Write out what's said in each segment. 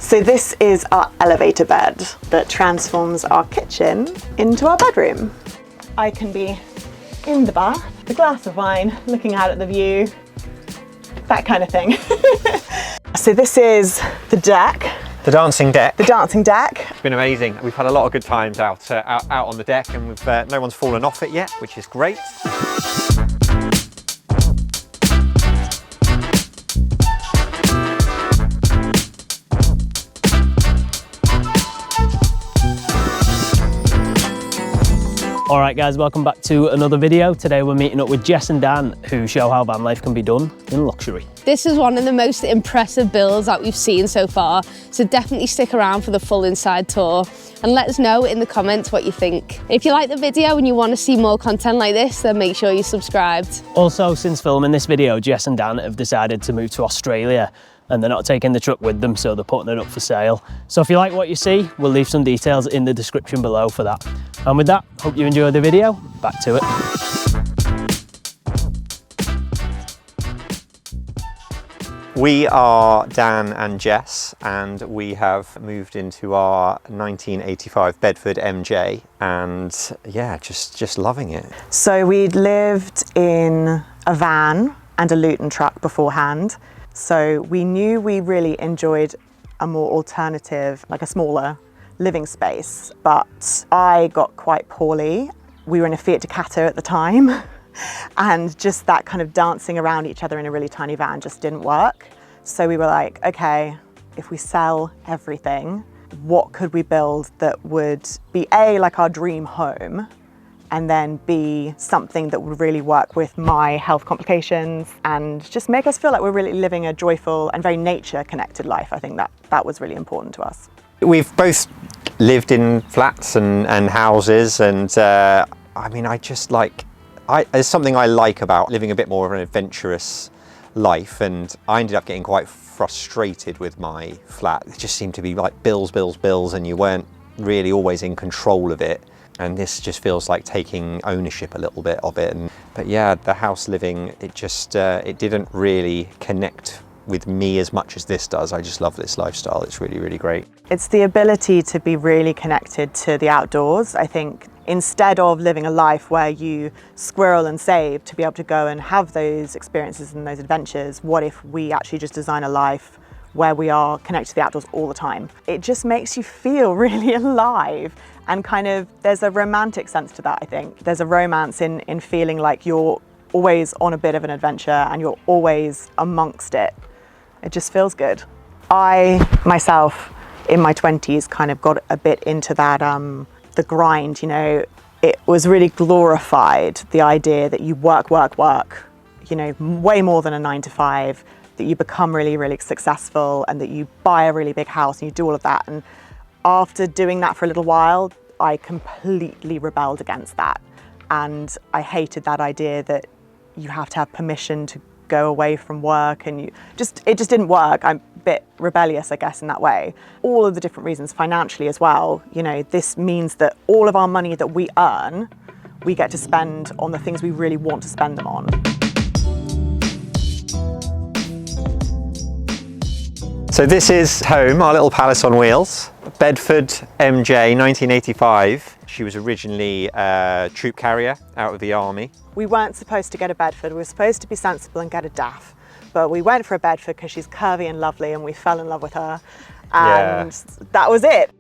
So this is our elevator bed that transforms our kitchen into our bedroom. I can be in the bath, a glass of wine, looking out at the view, that kind of thing. So this is the deck. The dancing deck. The dancing deck. It's been amazing. We've had a lot of good times out on the deck, and we've no one's fallen off it yet, which is great. All right guys, welcome back to another video. Today we're meeting up with Jess and Dan, who show how van life can be done in luxury. This is one of the most impressive builds that we've seen so far, so definitely stick around for the full inside tour and let us know in the comments what you think. If you like the video and you want to see more content like this, then make sure you're subscribed. Also, since filming this video, Jess and Dan have decided to move to Australia, and they're not taking the truck with them, so they're putting it up for sale. So if you like what you see, we'll leave some details in the description below for that. And with that, hope you enjoy the video. Back to it. We are Dan and Jess, and we have moved into our 1985 Bedford MJ, and yeah, just loving it. So we'd lived in a van and a Luton truck beforehand. So we knew we really enjoyed a more alternative, like a smaller living space, but I got quite poorly. We were in a Fiat Ducato at the time, and just that kind of dancing around each other in a really tiny van just didn't work. So we were like, okay, if we sell everything, what could we build that would be A, like our dream home, and then B, something that would really work with my health complications and just make us feel like we're really living a joyful and very nature connected life. I think that was really important to us. We've both lived in flats and houses, and I mean, there's something I like about living a bit more of an adventurous life, and I ended up getting quite frustrated with my flat. It just seemed to be like bills, and you weren't really always in control of it. And this just feels like taking ownership a little bit of it. But yeah, the house living, it just, it didn't really connect with me as much as this does. I just love this lifestyle. It's really, really great. It's the ability to be really connected to the outdoors. I think instead of living a life where you squirrel and save to be able to go and have those experiences and those adventures, what if we actually just design a life where we are connected to the outdoors all the time? It just makes you feel really alive. And kind of, there's a romantic sense to that, I think. There's a romance in feeling like you're always on a bit of an adventure and you're always amongst it. It just feels good. I, myself, in my 20s, kind of got a bit into that, the grind, you know. It was really glorified, the idea that you work, you know, way more than a 9 to 5, that you become really, really successful and that you buy a really big house and you do all of that. And after doing that for a little while, I completely rebelled against that. And I hated that idea that you have to have permission to go away from work, and it just didn't work. I'm a bit rebellious, I guess, in that way. All of the different reasons, financially as well, you know, this means that all of our money that we earn, we get to spend on the things we really want to spend them on. So this is home, our little palace on wheels. Bedford MJ, 1985. She was originally a troop carrier out of the army. We weren't supposed to get a Bedford, we were supposed to be sensible and get a DAF. But we went for a Bedford because she's curvy and lovely and we fell in love with her. And that was it.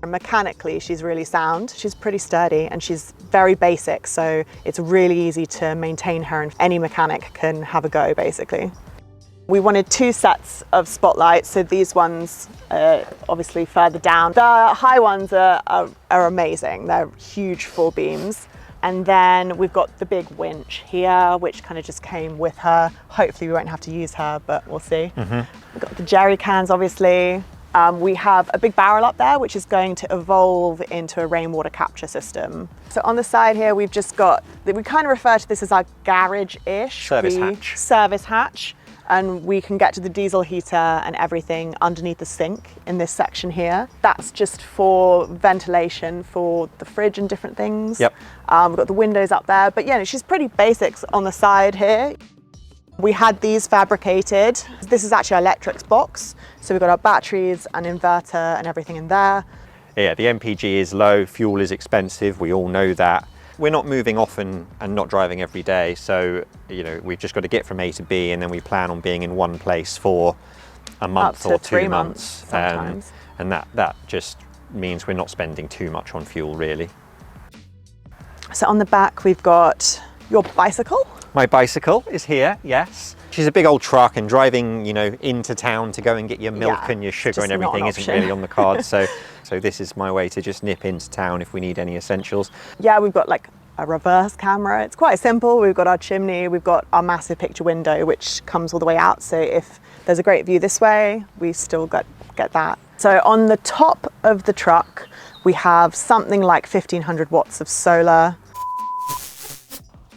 Mechanically, she's really sound. She's pretty sturdy and she's very basic. So it's really easy to maintain her and any mechanic can have a go, basically. We wanted 2 sets of spotlights, so these ones are obviously further down. The high ones are amazing, they're huge full beams. And then we've got the big winch here, which kind of just came with her. Hopefully we won't have to use her, but we'll see. We've got the jerry cans, obviously. We have a big barrel up there, which is going to evolve into a rainwater capture system. So on the side here, we've just got, we kind of refer to this as our garage-ish. Service hatch. And we can get to the diesel heater and everything underneath the sink in this section here. That's just for ventilation for the fridge and different things. Yep. We've got the windows up there, but yeah, she's pretty basics on the side here. We had these fabricated. This is actually our electrics box. So we've got our batteries and inverter and everything in there. Yeah, the MPG is low, fuel is expensive, we all know that. We're not moving often and not driving every day, so we've just got to get from A to B, and then we plan on being in one place for a month or 2 months. Sometimes. And that just means we're not spending too much on fuel, really. So on the back we've got your bicycle. My bicycle is here, yes. She's a big old truck, and driving, into town to go and get your milk and your sugar and everything isn't really on the cards. So this is my way to just nip into town if we need any essentials. Yeah, we've got like a reverse camera. It's quite simple. We've got our chimney, we've got our massive picture window, which comes all the way out. So if there's a great view this way, we still get that. So on the top of the truck, we have something like 1500 watts of solar.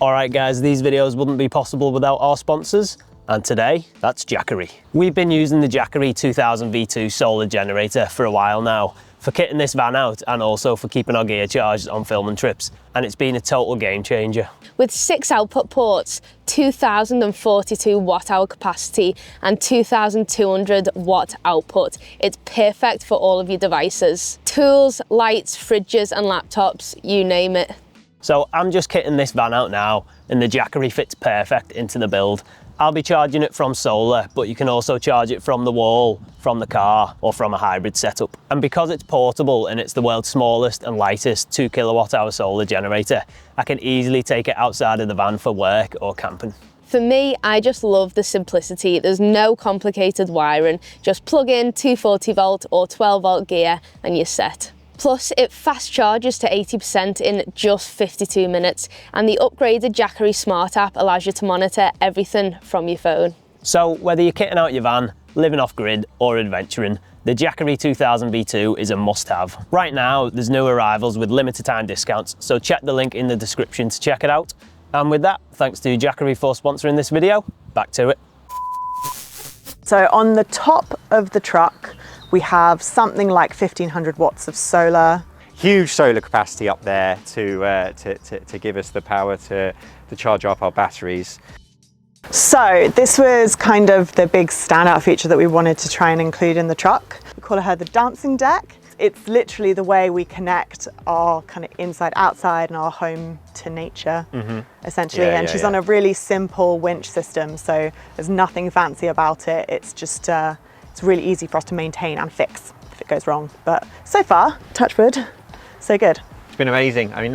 All right guys, these videos wouldn't be possible without our sponsors, and today, that's Jackery. We've been using the Jackery 2000 V2 solar generator for a while now, for kitting this van out and also for keeping our gear charged on filming trips, and it's been a total game changer. With 6 output ports, 2042 watt hour capacity and 2200 watt output, it's perfect for all of your devices. Tools, lights, fridges and laptops, you name it. So I'm just kitting this van out now, and the Jackery fits perfect into the build. I'll be charging it from solar, but you can also charge it from the wall, from the car, or from a hybrid setup. And because it's portable and it's the world's smallest and lightest 2 kilowatt hour solar generator, I can easily take it outside of the van for work or camping. For me, I just love the simplicity. There's no complicated wiring. Just plug in 240 volt or 12 volt gear and you're set. Plus, it fast charges to 80% in just 52 minutes, and the upgraded Jackery Smart app allows you to monitor everything from your phone. So whether you're kitting out your van, living off grid or adventuring, the Jackery 2000 V2 is a must-have. Right now, there's new arrivals with limited time discounts, so check the link in the description to check it out. And with that, thanks to Jackery for sponsoring this video. Back to it. So on the top of the truck, we have something like 1500 watts of solar. Huge solar capacity up there to give us the power to charge up our batteries. So this was kind of the big standout feature that we wanted to try and include in the truck. We call her the dancing deck. It's literally the way we connect our kind of inside outside and our home to nature, essentially. Yeah, and she's on a really simple winch system, so there's nothing fancy about it. It's just it's really easy for us to maintain and fix if it goes wrong. But so far, touch wood, so good. It's been amazing. I mean,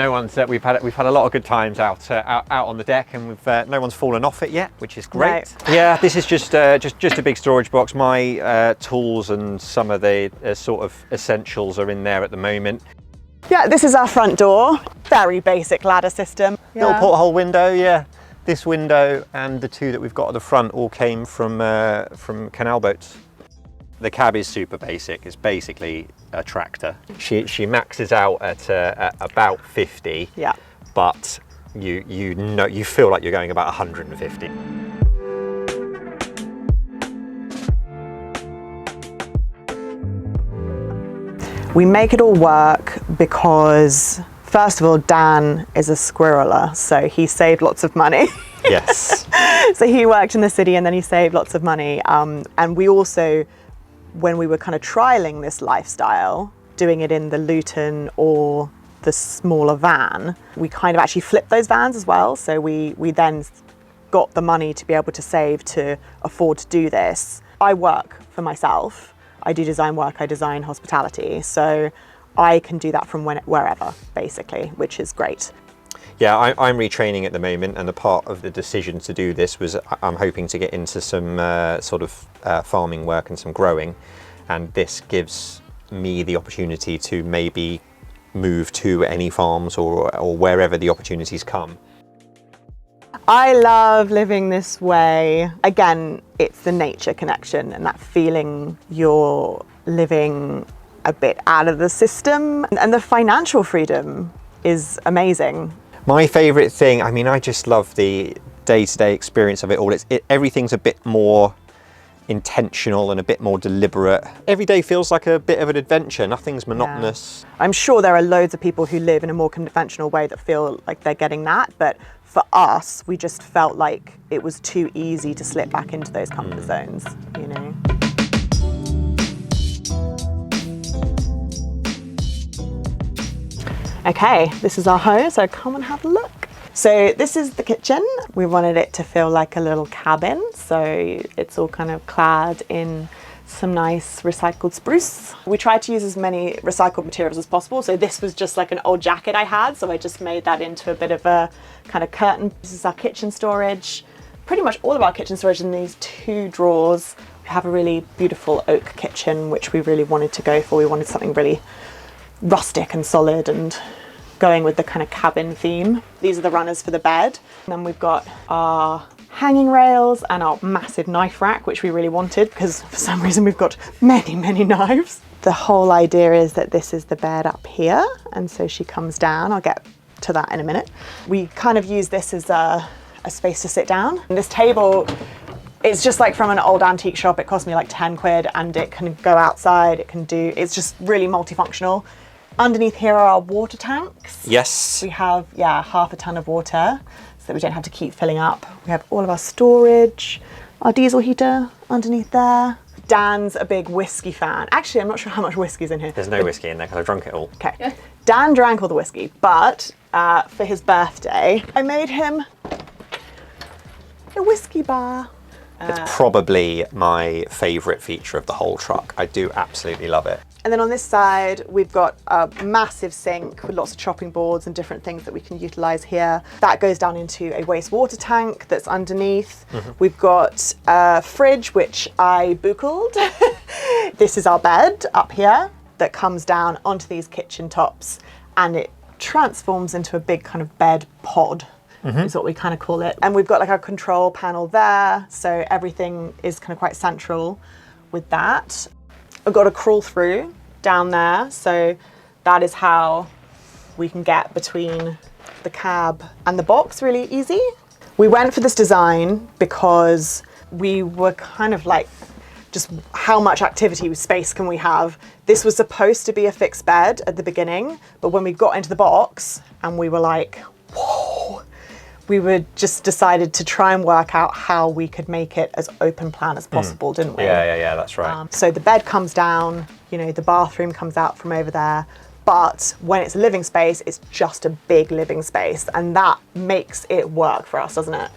we've had a lot of good times out on the deck, and no one's fallen off it yet, which is great. No. Yeah, this is just a big storage box. My tools and some of the sort of essentials are in there at the moment. Yeah, this is our front door. Very basic ladder system. Little porthole window, yeah. This window and the 2 that we've got at the front all came from canal boats. The cab is super basic. It's basically a tractor. She maxes out at about 50. Yeah. But you feel like you're going about 150. We make it all work because, first of all, Dan is a squirreler, so he saved lots of money. Yes. So he worked in the city and then he saved lots of money. And we also, when we were kind of trialing this lifestyle, doing it in the Luton or the smaller van, we kind of actually flipped those vans as well. So we then got the money to be able to save to afford to do this. I work for myself. I do design work, I design hospitality. So I can do that from wherever, basically, which is great. Yeah, I'm retraining at the moment, and a part of the decision to do this was I'm hoping to get into some sort of farming work and some growing, and this gives me the opportunity to maybe move to any farms or wherever the opportunities come. I love living this way. Again, it's the nature connection and that feeling you're living a bit out of the system, and the financial freedom is amazing. My favourite thing, I mean, I just love the day-to-day experience of it all. Everything's a bit more intentional and a bit more deliberate. Every day feels like a bit of an adventure. Nothing's monotonous. Yeah. I'm sure there are loads of people who live in a more conventional way that feel like they're getting that, but for us, we just felt like it was too easy to slip back into those comfort zones, you know. Okay, this is our home, so come and have a look. So this is the kitchen. We wanted it to feel like a little cabin, so it's all kind of clad in some nice recycled spruce. We tried to use as many recycled materials as possible, so this was just like an old jacket I had, so I just made that into a bit of a kind of curtain. This is our kitchen storage. Pretty much all of our kitchen storage in these 2 drawers. We have a really beautiful oak kitchen, which we really wanted to go for. We wanted something really rustic and solid and going with the kind of cabin theme. These are the runners for the bed. And then we've got our hanging rails and our massive knife rack, which we really wanted because for some reason we've got many, many knives. The whole idea is that this is the bed up here, and so she comes down. I'll get to that in a minute. We kind of use this as a space to sit down. And this table, it's just like from an old antique shop. It cost me like 10 quid and it can go outside, it's just really multifunctional. Underneath here are our water tanks. Yes. We have, half a ton of water so that we don't have to keep filling up. We have all of our storage, our diesel heater underneath there. Dan's a big whiskey fan. Actually, I'm not sure how much whiskey's in here. There's no whiskey in there because I drunk it all. Okay. Dan drank all the whiskey, but for his birthday, I made him a whiskey bar. It's probably my favourite feature of the whole truck. I do absolutely love it. And then on this side, we've got a massive sink with lots of chopping boards and different things that we can utilise here. That goes down into a wastewater tank that's underneath. We've got a fridge, which I buckled. This is our bed up here that comes down onto these kitchen tops, and it transforms into a big kind of bed pod. Is what we kind of call it. And we've got like our control panel there, so everything is kind of quite central with that. I've got a crawl through down there, so that is how we can get between the cab and the box really easy. We went for this design because we were kind of like, just how much activity space can we have? This was supposed to be a fixed bed at the beginning, but when we got into the box and we were like, whoa, we were just decided to try and work out how we could make it as open plan as possible, didn't we? Yeah, that's right. So the bed comes down, you know, the bathroom comes out from over there, but when it's a living space, it's just a big living space, and that makes it work for us, doesn't it?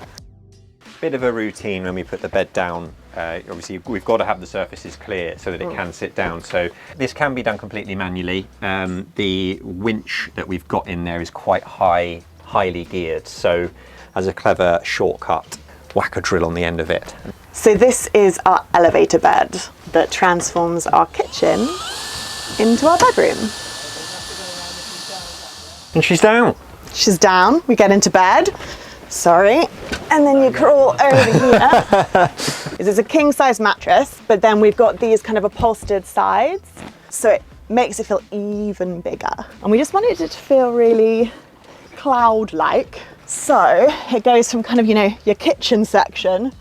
Bit of a routine when we put the bed down. Obviously, we've got to have the surfaces clear so that it can sit down. So this can be done completely manually. The winch that we've got in there is quite highly geared. So as a clever shortcut, whack a drill on the end of it. So this is our elevator bed that transforms our kitchen into our bedroom. And she's down. She's down, we get into bed. Sorry. And then you crawl over here. It's a king size mattress, but then we've got these kind of upholstered sides. So it makes it feel even bigger. And we just wanted it to feel really cloud-like. So it goes from kind of, you know, your kitchen section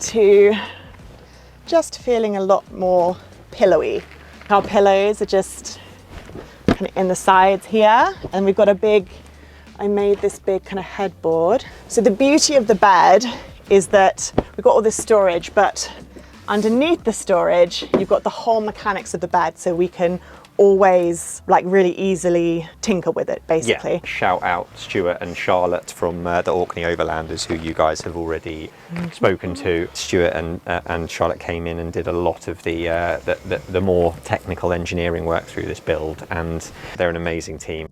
to just feeling a lot more pillowy. Our pillows are just kind of in the sides here. And we've got I made this big kind of headboard. So the beauty of the bed is that we've got all this storage, but underneath the storage, you've got the whole mechanics of the bed. So we can always like really easily tinker with it, basically. Yeah. Shout out Stuart and Charlotte from the Orkney Overlanders, who you guys have already spoken to. Stuart and Charlotte came in and did a lot of the more technical engineering work through this build, and they're an amazing team.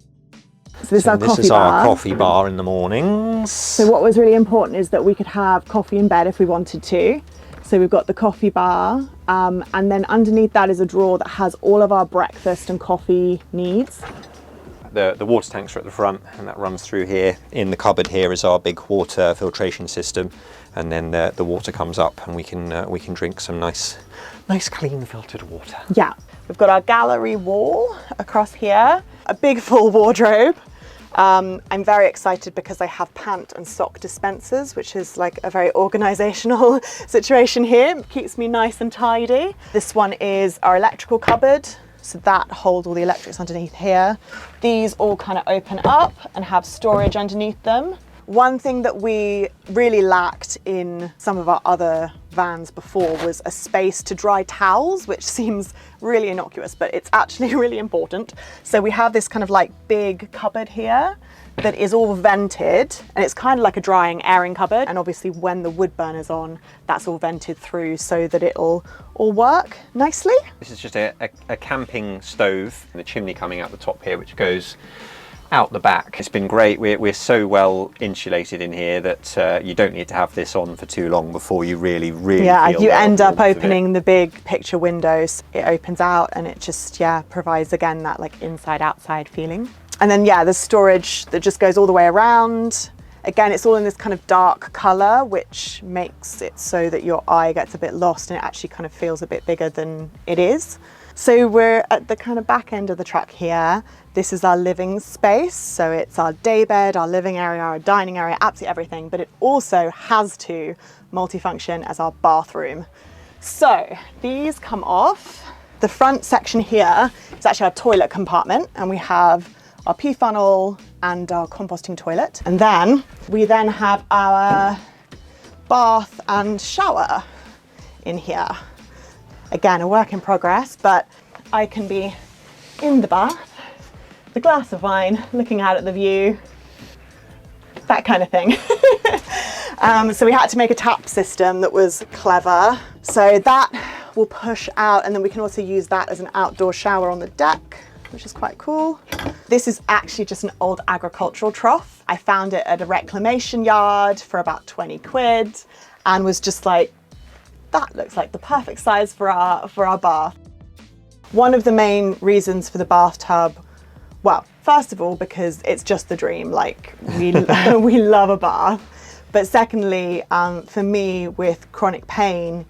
So this is our coffee bar in the mornings. So what was really important is that we could have coffee in bed if we wanted to. So we've got the coffee bar, and then underneath that is a drawer that has all of our breakfast and coffee needs. The water tanks are at the front, and that runs through here. In the cupboard here is our big water filtration system, and then the water comes up, and we can drink some nice clean filtered water. Yeah, we've got our gallery wall across here, a big full wardrobe, I'm very excited because I have pant and sock dispensers, which is like a very organisational situation here. It keeps me nice and tidy. This one is our electrical cupboard. So that holds all the electrics underneath here. These all kind of open up and have storage underneath them. One thing that we really lacked in some of our other vans before was a space to dry towels, which seems really innocuous, but it's actually really important. So we have this kind of like big cupboard here that is all vented, and it's kind of like a drying, airing cupboard. And obviously when the wood burner's on, that's all vented through so that it'll all work nicely. This is just a camping stove, and the chimney coming out the top here, which goes out the back. It's been great. We're so well insulated in here that you don't need to have this on for too long before you really feel you end up opening the big picture windows. It opens out and it just provides again that like inside outside feeling. And then there's storage that just goes all the way around. Again, it's all in this kind of dark color, which makes it so that your eye gets a bit lost and it actually kind of feels a bit bigger than it is. So we're at the kind of back end of the truck here. This is our living space. So it's our day bed, our living area, our dining area, absolutely everything. But it also has to multifunction as our bathroom. So these come off. The front section here is actually our toilet compartment, and we have our pee funnel and our composting toilet. And then we have our bath and shower in here. Again, a work in progress, but I can be in the bath, with a glass of wine, looking out at the view, that kind of thing. So we had to make a tap system that was clever. So that will push out, and then we can also use that as an outdoor shower on the deck, which is quite cool. This is actually just an old agricultural trough. I found it at a reclamation yard for about 20 quid and was just like, that looks like the perfect size for our bath. One of the main reasons for the bathtub, well, first of all, because it's just the dream, like we love a bath. But secondly, for me with chronic pain,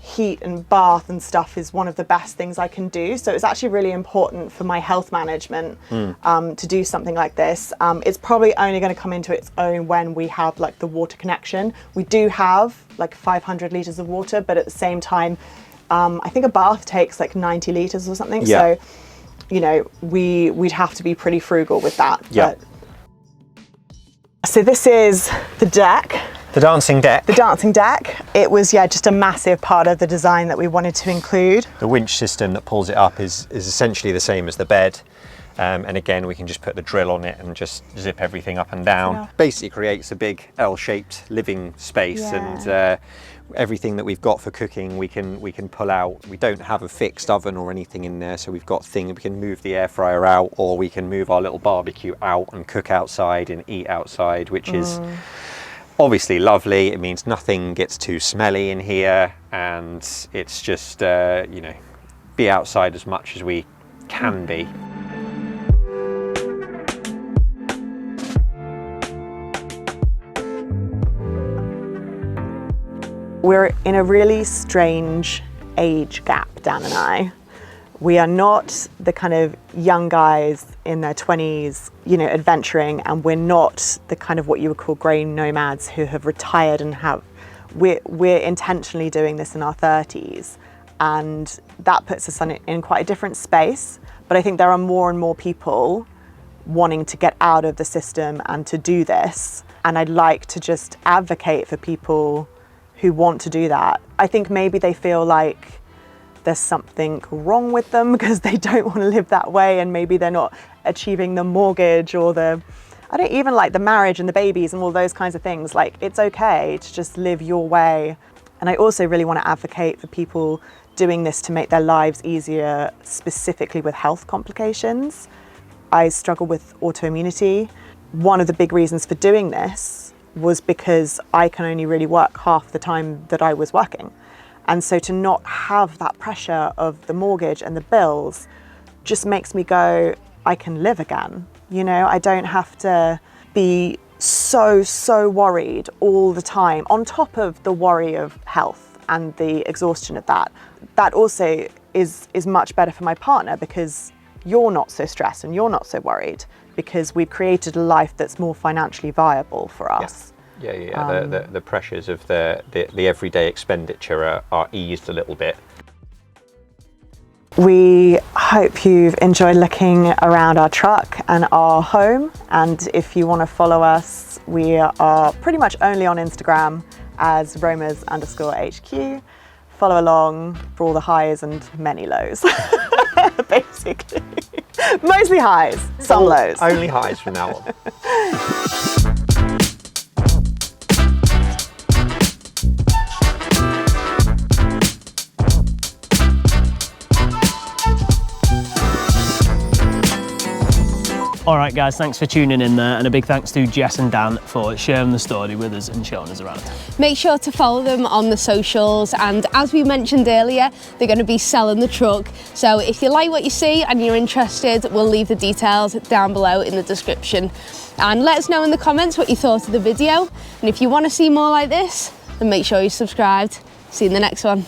heat and bath and stuff is one of the best things I can do. So it's actually really important for my health management to do something like this. It's probably only going to come into its own when we have like the water connection. We do have like 500 litres of water, but at the same time, I think a bath takes like 90 litres or something. Yeah. So, you know, we'd have to be pretty frugal with that. Yeah. So this is the deck. The dancing deck. The dancing deck. It was, just a massive part of the design that we wanted to include. The winch system that pulls it up is essentially the same as the bed. And again, we can just put the drill on it and just zip everything up and down. Yeah. Basically creates a big L-shaped living space, and everything that we've got for cooking we can pull out. We don't have a fixed oven or anything in there, so we've got things, we can move the air fryer out, or we can move our little barbecue out and cook outside and eat outside, which is obviously lovely. It means nothing gets too smelly in here, and it's just be outside as much as we can be. We're in a really strange age gap, Dan and I. We are not the kind of young guys in their 20s, adventuring, and we're not the kind of what you would call grey nomads who have retired and we're intentionally doing this in our 30s. And that puts us in quite a different space. But I think there are more and more people wanting to get out of the system and to do this. And I'd like to just advocate for people who want to do that. I think maybe they feel like there's something wrong with them because they don't want to live that way, and maybe they're not achieving the mortgage or the marriage and the babies and all those kinds of things. Like, it's okay to just live your way. And I also really want to advocate for people doing this to make their lives easier, specifically with health complications. I struggle with autoimmunity. One of the big reasons for doing this was because I can only really work half the time that I was working. And so to not have that pressure of the mortgage and the bills just makes me go, I can live again. I don't have to be so worried all the time, on top of the worry of health and the exhaustion of that. That also is much better for my partner because you're not so stressed and you're not so worried. because we've created a life that's more financially viable for us. Yeah. The pressures of the everyday expenditure are eased a little bit. We hope you've enjoyed looking around our truck and our home, and if you want to follow us, we are pretty much only on Instagram as Romas_HQ. Follow along for all the highs and many lows, basically. Mostly highs, some lows. Only highs from now on. All right, guys, thanks for tuning in there, and a big thanks to Jess and Dan for sharing the story with us and showing us around. Make sure to follow them on the socials, and as we mentioned earlier, they're going to be selling the truck. So if you like what you see and you're interested, we'll leave the details down below in the description. And let us know in the comments what you thought of the video. And if you want to see more like this, then make sure you're subscribed. See you in the next one.